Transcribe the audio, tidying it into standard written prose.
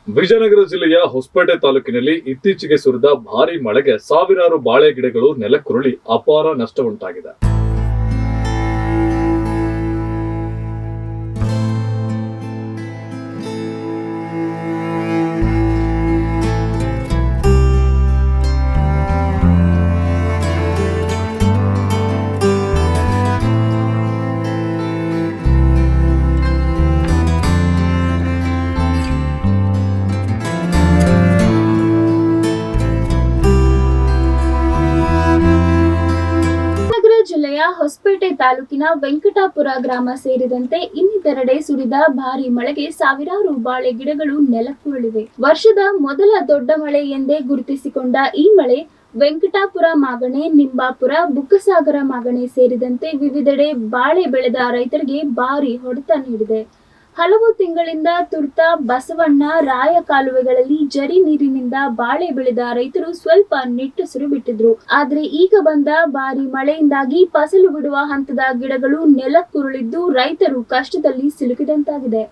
ವಿಜಯನಗರ ಜಿಲ್ಲೆಯ ಹೊಸಪೇಟೆ ತಾಲೂಕಿನಲ್ಲಿ ಇತ್ತೀಚೆಗೆ ಸುರಿದ ಭಾರೀ ಮಳೆಗೆ ಸಾವಿರಾರು ಬಾಳೆ ಗಿಡಗಳು ನೆಲಕ್ಕುರುಳಿ ಅಪಾರ ನಷ್ಟ ಉಂಟಾಗಿದೆ. ಜಿಲ್ಲೆಯ ಹೊಸಪೇಟೆ ತಾಲೂಕಿನ ವೆಂಕಟಾಪುರ ಗ್ರಾಮ ಸೇರಿದಂತೆ ಇನ್ನಿತರೆಡೆ ಸುರಿದ ಭಾರೀ ಮಳೆಗೆ ಸಾವಿರಾರು ಬಾಳೆ ಗಿಡಗಳು ನೆಲಕ್ಕುರುಳಿವೆ. ವರ್ಷದ ಮೊದಲ ದೊಡ್ಡ ಮಳೆ ಎಂದೇ ಗುರುತಿಸಿಕೊಂಡ ಈ ಮಳೆ ವೆಂಕಟಾಪುರ ಮಾಗಣೆ, ನಿಂಬಾಪುರ, ಬುಕ್ಕಸಾಗರ ಮಾಗಣೆ ಸೇರಿದಂತೆ ವಿವಿಧೆಡೆ ಬಾಳೆ ಬೆಳೆದ ರೈತರಿಗೆ ಭಾರೀ ಹೊಡೆತ ನೀಡಿದೆ. ಹಲವು ತಿಂಗಳಿಂದ ತುರ್ತ, ಬಸವಣ್ಣ, ರಾಯ ಕಾಲುವೆಗಳಲ್ಲಿ ಜರಿ ನೀರಿನಿಂದ ಬಾಳೆ ಬೆಳೆದ ರೈತರು ಸ್ವಲ್ಪ ನಿಟ್ಟುಸಿರು ಬಿಟ್ಟಿದ್ರು. ಆದ್ರೆ ಈಗ ಬಂದ ಭಾರೀ ಮಳೆಯಿಂದಾಗಿ ಫಸಲು ಬಿಡುವ ಹಂತದ ಗಿಡಗಳು ನೆಲಕ್ಕುರುಳಿದ್ದು ರೈತರು ಕಷ್ಟದಲ್ಲಿ ಸಿಲುಕಿದಂತಾಗಿದೆ.